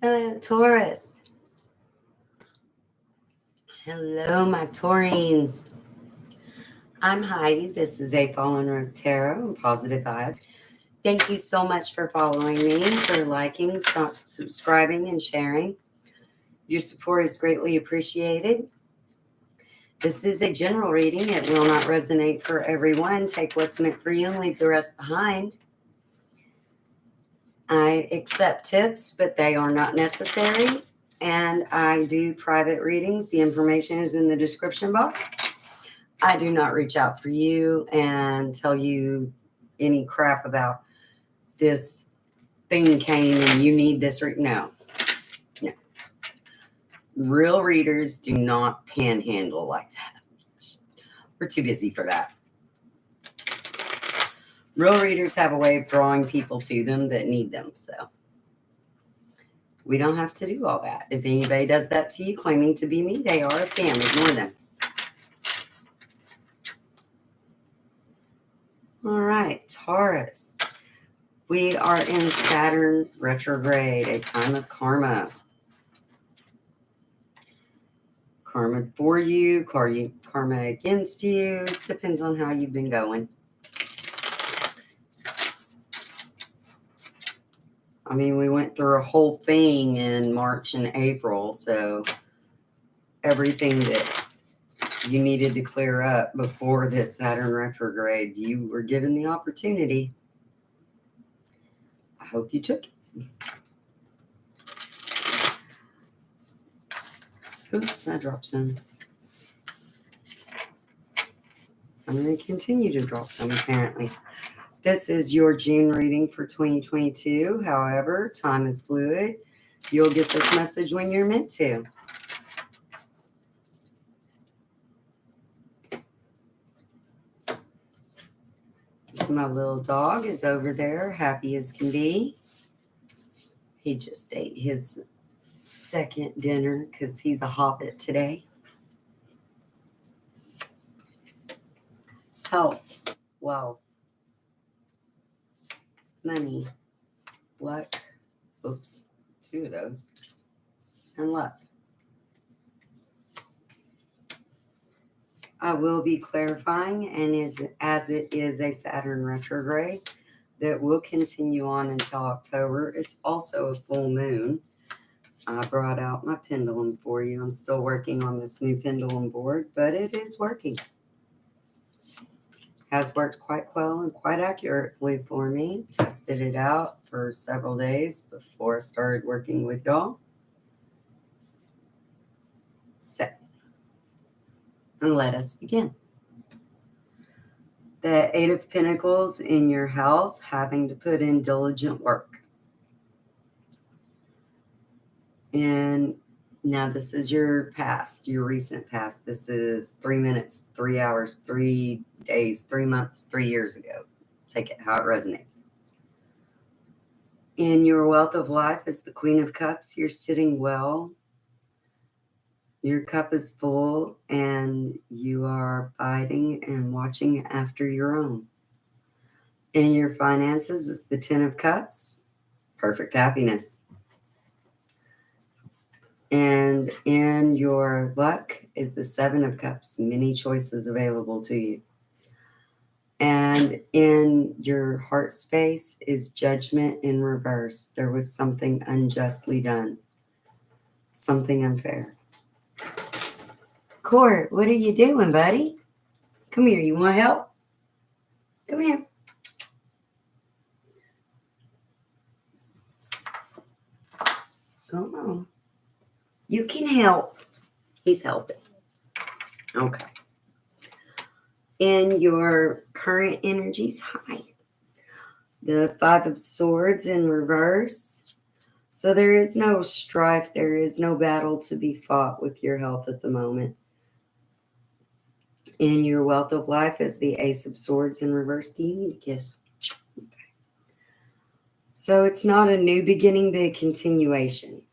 Hello, Taurus. Hello, my Taurines. I'm Heidi. This is A Fallen Rose Tarot and Positive Vibes. Thank you so much for following me, for liking, subscribing, and sharing. Your support is greatly appreciated. This is a general reading. It will not resonate for everyone. Take what's meant for you and leave the rest behind. I accept tips, but they are not necessary. And I do private readings. The information is in the description box. I do not reach out for you and tell you any crap about this thing came and you need this. No. Real readers do not panhandle like that. We're too busy for that. Real readers have a way of drawing people to them that need them. So we don't have to do all that. If anybody does that to you claiming to be me, they are a scam. Ignore them. All right, Taurus. We are in Saturn retrograde, a time of karma. Karma for you, karma against you. Depends on how you've been going. I mean, we went through a whole thing in March and April, so everything that you needed to clear up before this Saturn retrograde, you were given the opportunity. I hope you took it. Oops, I dropped some. I'm going to continue to drop some, apparently. This is your June reading for 2022. However, time is fluid. You'll get this message when you're meant to. So my little dog is over there, happy as can be. He just ate his second dinner because he's a hobbit today. Health, wealth, money, luck, oops, two of those, and luck. I will be clarifying, and as it is a Saturn retrograde that will continue on until October. It's also a full moon. I brought out my pendulum for you. I'm still working on this new pendulum board, but it is working. Has worked quite well and quite accurately for me. Tested it out for several days before I started working with y'all. So, and let us begin. The Eight of Pentacles in your health, having to put in diligent work. And now this is your past, your recent past. This is 3 minutes, 3 hours, 3 days, 3 months, 3 years ago. Take it how it resonates. In your wealth of life as the Queen of Cups, you're sitting well. Your cup is full and you are fighting and watching after your own. In your finances is the Ten of Cups, perfect happiness. And in your luck is the Seven of Cups, many choices available to you. And in your heart space is Judgment in reverse. There was something unjustly done, something unfair. Court, what are you doing, buddy? Come here, you want help? Come here. Come on. You can help. He's helping. Okay. In your current energies, hi. The Five of Swords in reverse. So there is no strife. There is no battle to be fought with your health at the moment. In your wealth of life is the Ace of Swords in reverse. Do you need a kiss? Okay. So it's not a new beginning, but a continuation.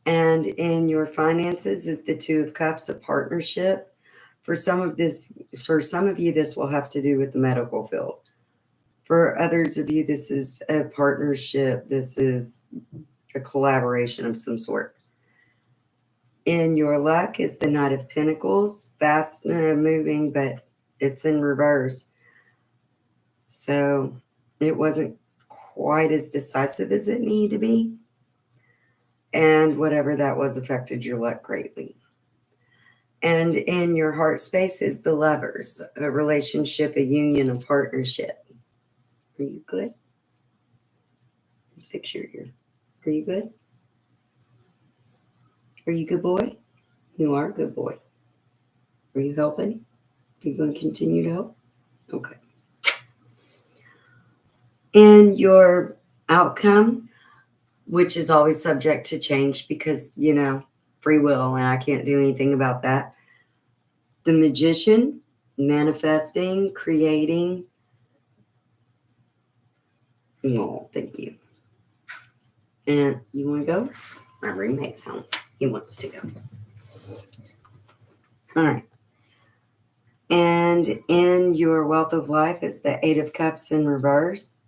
And in your finances is the Two of Cups, a partnership. For some of you, this will have to do with the medical field. For others of you, this is a partnership. This is a collaboration of some sort. In your luck is the Knight of Pentacles, fast moving, but it's in reverse. So it wasn't quite as decisive as it needed to be. And whatever that was affected your luck greatly. And in your heart space is the Lovers, a relationship, a union, a partnership. Are you good? Fix your ear. Are you good? Are you a good boy? You are a good boy. Are you helping? Are you going to continue to help? Okay. And your outcome, which is always subject to change because, free will, and I can't do anything about that. The Magician, manifesting, creating. Oh, thank you. And you want to go? My roommate's home. He wants to go. All right. And in your wealth of life is the Eight of Cups in reverse.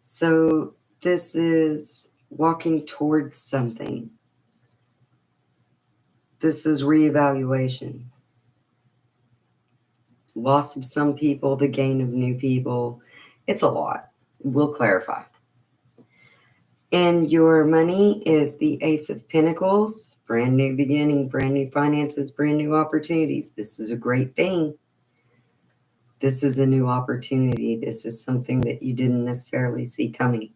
So this is walking towards something. This is reevaluation. Loss of some people, the gain of new people. It's a lot. We'll clarify. And your money is the Ace of Pentacles. Brand new beginning, brand new finances, brand new opportunities. This is a great thing. This is a new opportunity. This is something that you didn't necessarily see coming.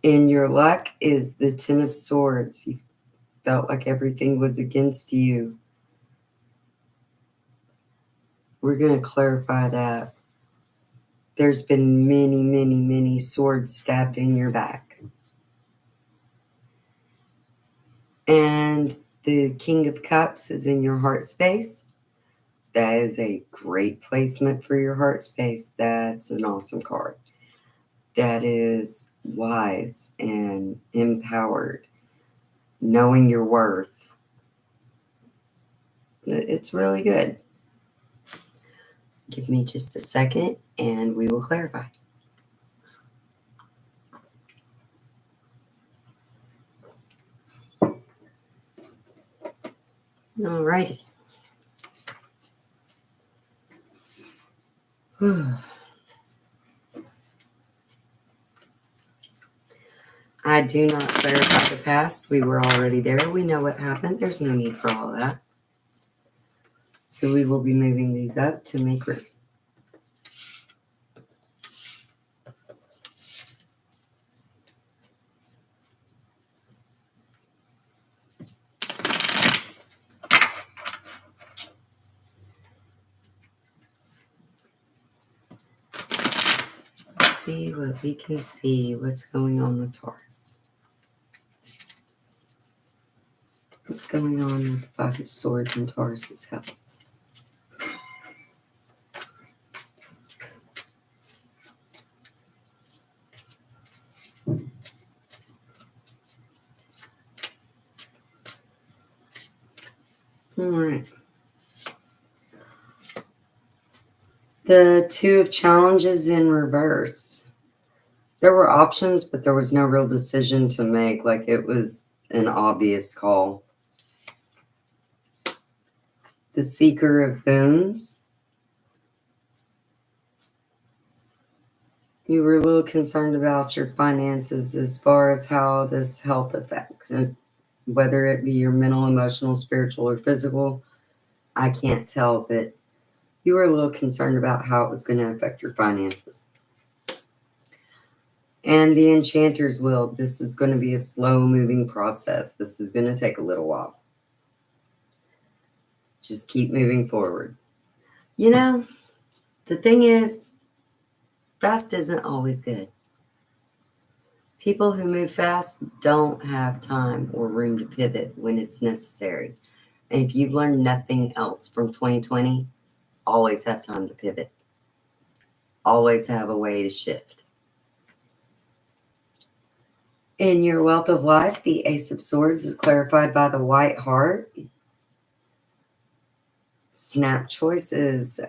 In your luck is the Ten of Swords. You felt like everything was against you. We're going to clarify that. There's been many, many, many swords stabbed in your back. And the King of Cups is in your heart space. That is a great placement for your heart space. That's an awesome card. That is wise and empowered, knowing your worth. It's really good. Give me just a second and we will clarify. All righty. I do not clarify the past. We were already there. We know what happened. There's no need for all that. So we will be moving these up to make room. Let's see what we can see. What's going on with Taurus? What's going on with the Five of Swords and Taurus's health? All right. The Two of Challenges in reverse. There were options, but there was no real decision to make. Like it was an obvious call. The Seeker of Boons. You were a little concerned about your finances as far as how this health affects it, whether it be your mental, emotional, spiritual, or physical. I can't tell, but you were a little concerned about how it was going to affect your finances. And the Enchanter's Wheel. This is going to be a slow-moving process. This is going to take a little while. Just keep moving forward. The thing is, fast isn't always good. People who move fast don't have time or room to pivot when it's necessary. And if you've learned nothing else from 2020, always have time to pivot. Always have a way to shift. In your wealth of life, the Ace of Swords is clarified by the White Heart. Snap choices,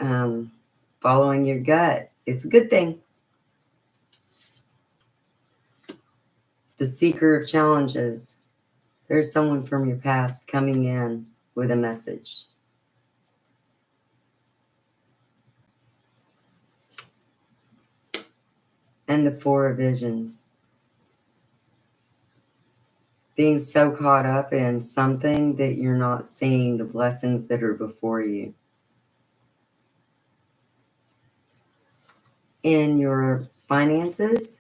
following your gut. It's a good thing. The seeker of challenges. There's someone from your past coming in with a message. And the Four of Visions. Being so caught up in something that you're not seeing the blessings that are before you. In your finances,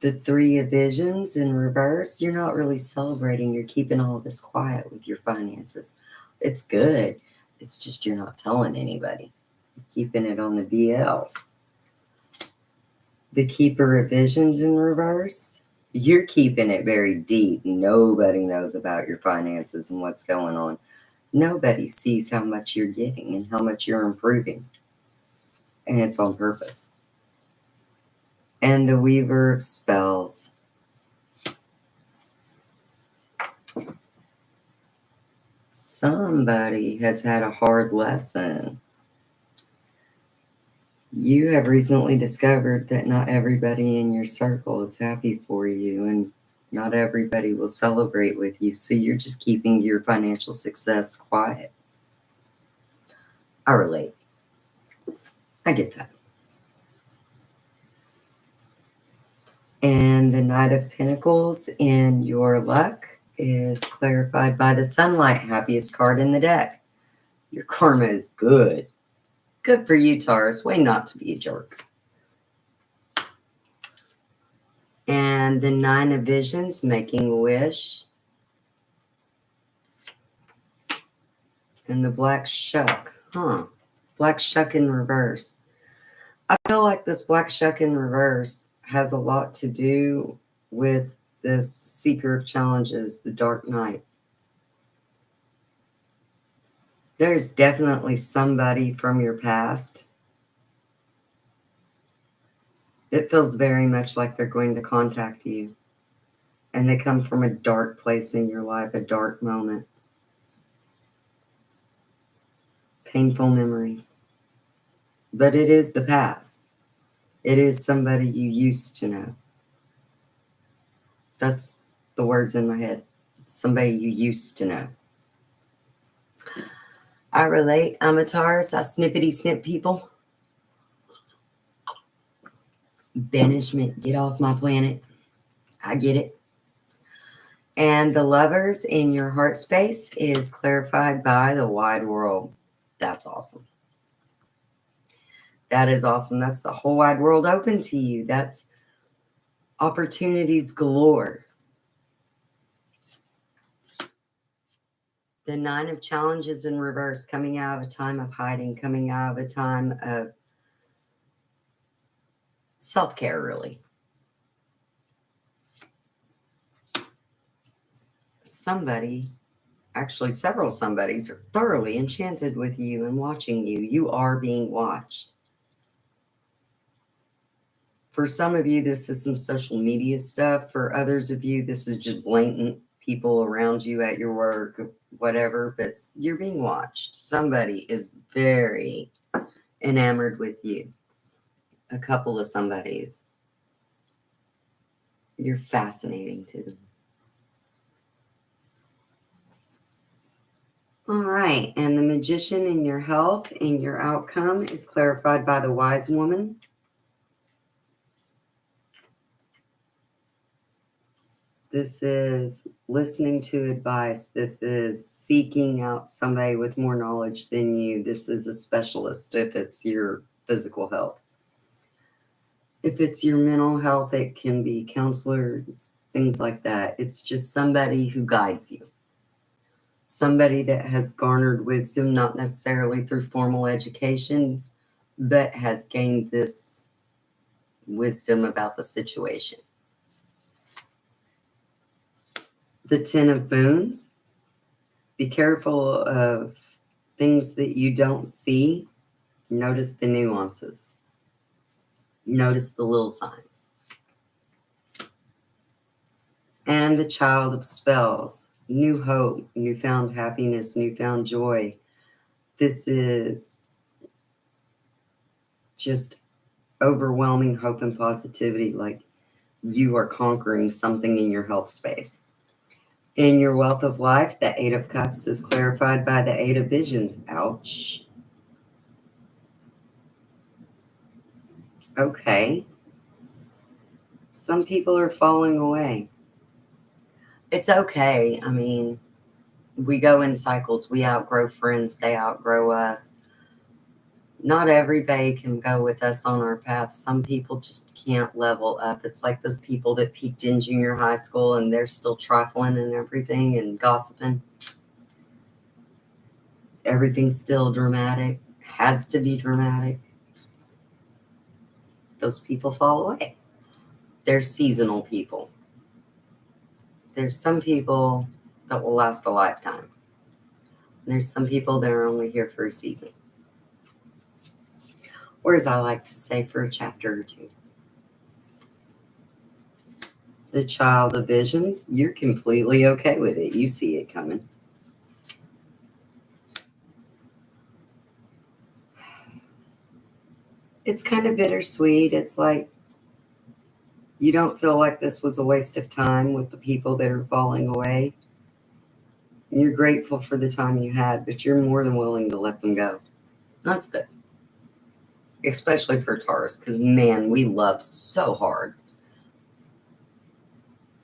the Three of Visions in reverse, you're not really celebrating. You're keeping all this quiet with your finances. It's good. It's just you're not telling anybody. You're keeping it on the DL. The Keeper of Visions in reverse, you're keeping it very deep. Nobody knows about your finances and what's going on. Nobody sees how much you're getting and how much you're improving. And it's on purpose. And the Weaver of Spells. Somebody has had a hard lesson. You have recently discovered that not everybody in your circle is happy for you, and not everybody will celebrate with you. So you're just keeping your financial success quiet. I relate. I get that. And the Knight of Pentacles in your luck is clarified by the Sunlight, happiest card in the deck. Your karma is good. Good for you, Taurus. Way not to be a jerk. And the Nine of Visions, making a wish. And the Black Shuck. Black Shuck in reverse. I feel like this Black Shuck in reverse has a lot to do with this Seeker of Challenges, the Dark Knight. There's definitely somebody from your past. It feels very much like they're going to contact you. And they come from a dark place in your life, a dark moment. Painful memories. But it is the past. It is somebody you used to know. That's the words in my head. It's somebody you used to know. I relate. I'm a Taurus. I snippety snip people. Banishment. Get off my planet. I get it. And the Lovers in your heart space is clarified by the wide world. That's awesome. That is awesome. That's the whole wide world open to you. That's opportunities galore. The Nine of Challenges in reverse, coming out of a time of hiding, coming out of a time of self-care, really. Somebody, actually several somebodies, are thoroughly enchanted with you and watching you. You are being watched. For some of you, this is some social media stuff. For others of you, this is just blatant people around you at your work, whatever, but you're being watched. Somebody is very enamored with you. A couple of somebodies. You're fascinating to them. All right, and the Magician in your health and your outcome is clarified by the Wise Woman. This is listening to advice. This is seeking out somebody with more knowledge than you. This is a specialist if it's your physical health. If it's your mental health, it can be counselors, things like that. It's just somebody who guides you. Somebody that has garnered wisdom, not necessarily through formal education, but has gained this wisdom about the situation. The Ten of Moons. Be careful of things that you don't see. Notice the nuances. Notice the little signs. And the Child of Spells. New hope, newfound happiness, newfound joy. This is just overwhelming hope and positivity. Like you are conquering something in your health space. In your wealth of life, the Eight of Cups is clarified by the Eight of Visions. Ouch. Okay. Some people are falling away. It's okay. I mean, we go in cycles. We outgrow friends, they outgrow us. Not everybody can go with us on our path. Some people just can't level up. It's like those people that peaked in junior high school and they're still trifling and everything and gossiping. Everything's still dramatic, has to be dramatic. Those people fall away. They're seasonal people. There's some people that will last a lifetime. There's some people that are only here for a season. Or as I like to say, for a chapter or two. The Child of Visions, you're completely okay with it. You see it coming. It's kind of bittersweet. It's like you don't feel like this was a waste of time with the people that are falling away. You're grateful for the time you had, but you're more than willing to let them go. That's good. Especially for Taurus, because man, we love so hard.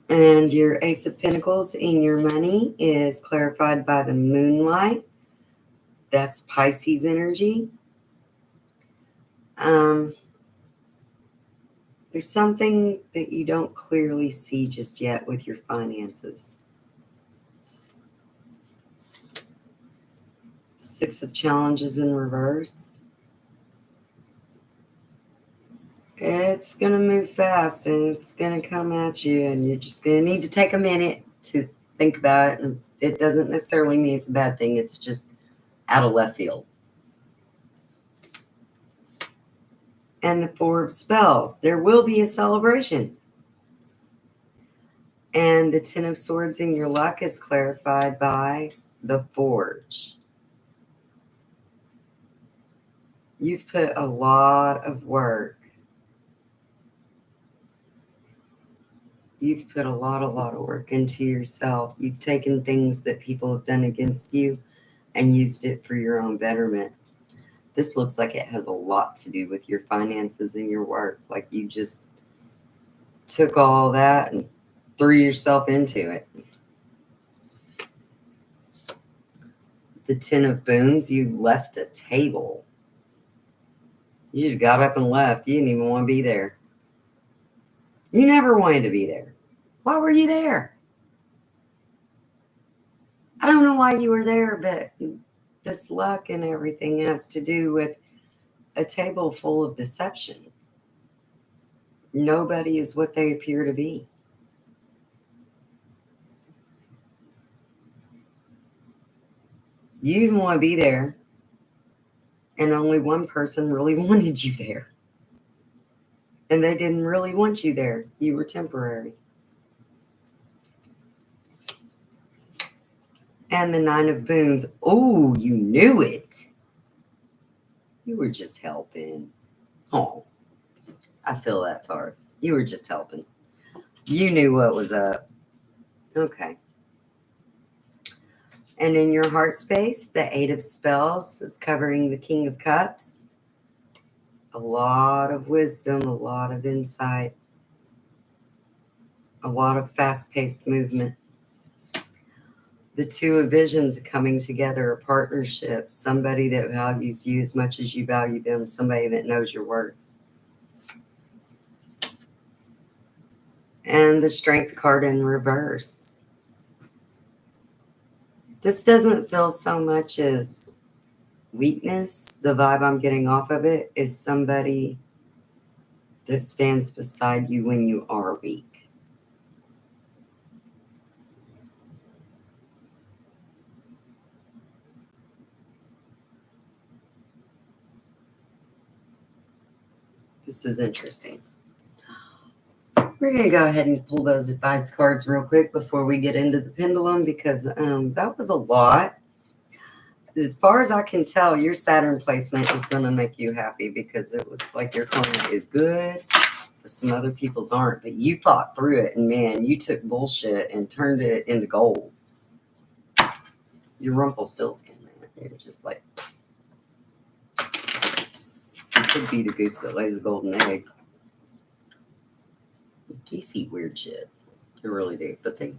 And your Ace of Pentacles in your money is clarified by the moonlight. That's Pisces energy. There's something that you don't clearly see just yet with your finances. Six of Challenges in reverse. It's going to move fast and it's going to come at you, and you're just going to need to take a minute to think about it. And it doesn't necessarily mean it's a bad thing. It's just out of left field. And the Four of Spells. There will be a celebration. And the Ten of Swords in your luck is clarified by the Forge. You've put a lot of work. You've put a lot of work into yourself. You've taken things that people have done against you and used it for your own betterment. This looks like it has a lot to do with your finances and your work. Like you just took all that and threw yourself into it. The Ten of Boons, you left a table. You just got up and left. You didn't even want to be there. You never wanted to be there. Why were you there? I don't know why you were there, but this luck and everything has to do with a table full of deception. Nobody is what they appear to be. You didn't want to be there, and only one person really wanted you there. And they didn't really want you there. You were temporary. And the Nine of Boons. Oh, you knew it. You were just helping. Oh, I feel that, Taurus. You were just helping. You knew what was up. Okay. And in your heart space, the Eight of Spells is covering the King of Cups. A lot of wisdom, a lot of insight, a lot of fast-paced movement. The Two of Visions coming together, a partnership, somebody that values you as much as you value them, somebody that knows your worth. And the Strength card in reverse. This doesn't feel so much as weakness. The vibe I'm getting off of it is somebody that stands beside you when you are weak. This is interesting. We're going to go ahead and pull those advice cards real quick before we get into the pendulum, because that was a lot. As far as I can tell, your Saturn placement is going to make you happy because it looks like your karma is good. but some other people's aren't. But you fought through it, and man, you took bullshit and turned it into gold. You're Rumpelstiltskin, man. You're just like, you could be the goose that lays a golden egg. Geese eat weird shit. They really do. But they,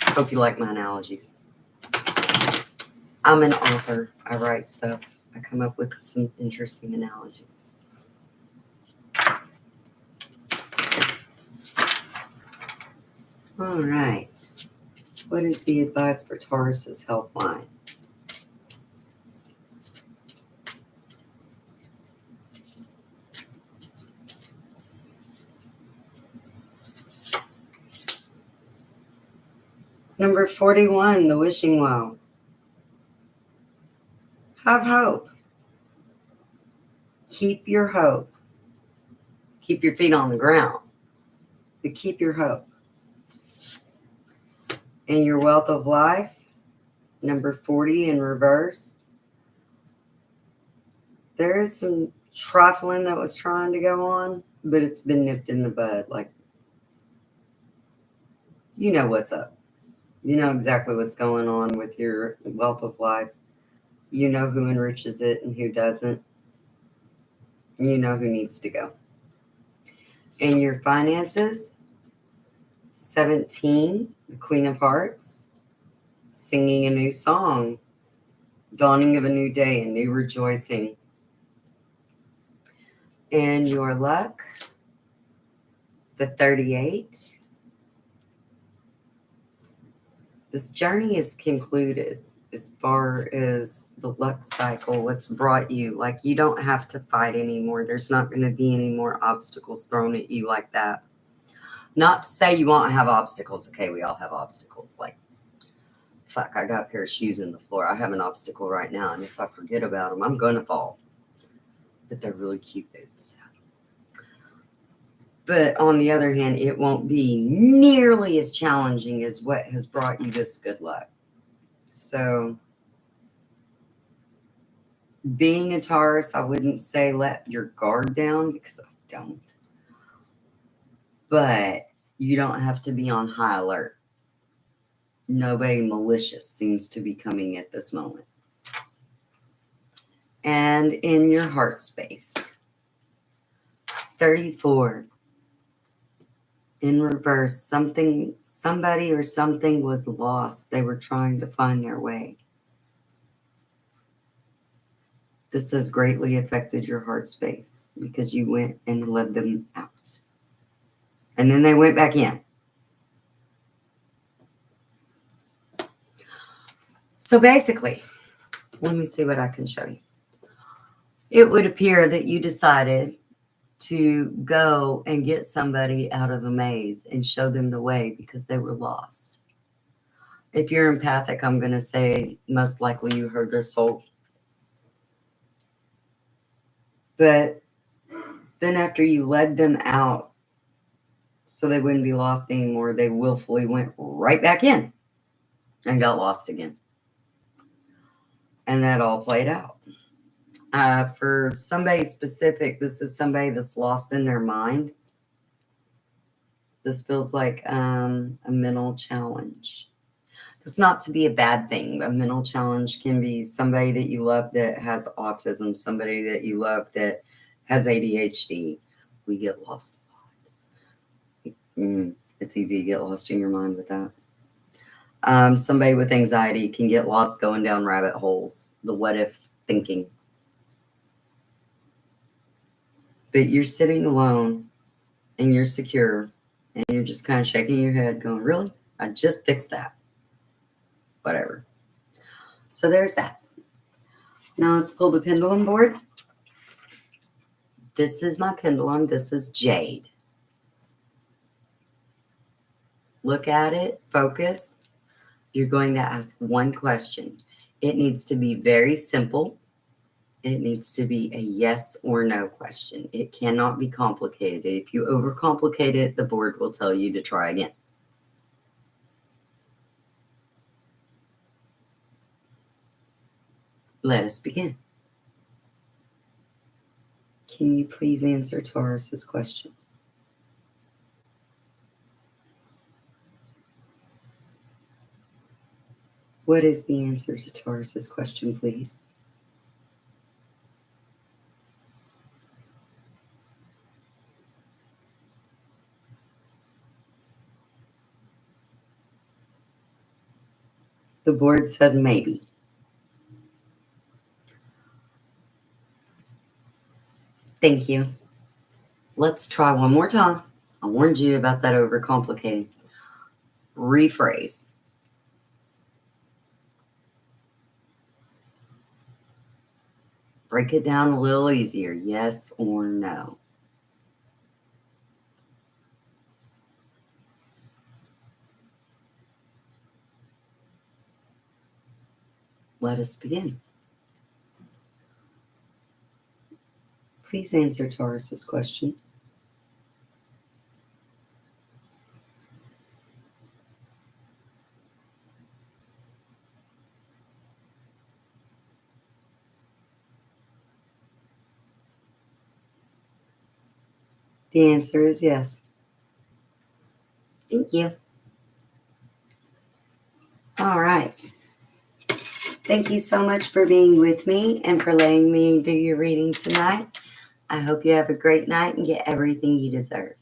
hope you like my analogies. I'm an author. I write stuff. I come up with some interesting analogies. All right. What is the advice for Taurus's health line? Number 41, the wishing well. Have hope. Keep your hope. Keep your feet on the ground, but keep your hope. In your wealth of life, number 40 in reverse, there is some trifling that was trying to go on, but it's been nipped in the bud. Like, you know what's up. You know exactly what's going on with your wealth of life. You know who enriches it and who doesn't. You know who needs to go. In your finances, 17, the Queen of Hearts, singing a new song, dawning of a new day, a new rejoicing. In your luck, the 38. This journey is concluded as far as the luck cycle, what's brought you. Like, you don't have to fight anymore. There's not going to be any more obstacles thrown at you like that. Not to say you won't have obstacles. Okay, we all have obstacles. Like, fuck, I got a pair of shoes in the floor. I have an obstacle right now, and if I forget about them, I'm going to fall. But they're really cute boots. But on the other hand, it won't be nearly as challenging as what has brought you this good luck. So, being a Taurus, I wouldn't say let your guard down, because I don't. But you don't have to be on high alert. Nobody malicious seems to be coming at this moment. And in your heart space, 34. In reverse, somebody or something was lost. They were trying to find their way. This has greatly affected your heart space because you went and led them out. And then they went back in. So basically, let me see what I can show you. It would appear that you decided to go and get somebody out of a maze and show them the way because they were lost. If you're empathic, I'm going to say most likely you heard their soul. But then after you led them out so they wouldn't be lost anymore, they willfully went right back in and got lost again. And that all played out. For somebody specific, this is somebody that's lost in their mind. This feels like a mental challenge. It's not to be a bad thing. A mental challenge can be somebody that you love that has autism, somebody that you love that has ADHD. We get lost a lot. It's easy to get lost in your mind with that. Somebody with anxiety can get lost going down rabbit holes, the what if thinking. But you're sitting alone and you're secure and you're just kind of shaking your head going, really? I just fixed that. Whatever. So there's that. Now let's pull the pendulum board. This is my pendulum. This is jade. Look at it. Focus. You're going to ask one question. It needs to be very simple. It needs to be a yes or no question. It cannot be complicated. If you overcomplicate it, the board will tell you to try again. Let us begin. Can you please answer Taurus's question? What is the answer to Taurus's question, please? The board says maybe. Thank you. Let's try one more time. I warned you about that overcomplicating. Rephrase. Break it down a little easier. Yes or no? Let us begin. Please answer Taurus's question. The answer is yes. Thank you. All right. Thank you so much for being with me and for letting me do your reading tonight. I hope you have a great night and get everything you deserve.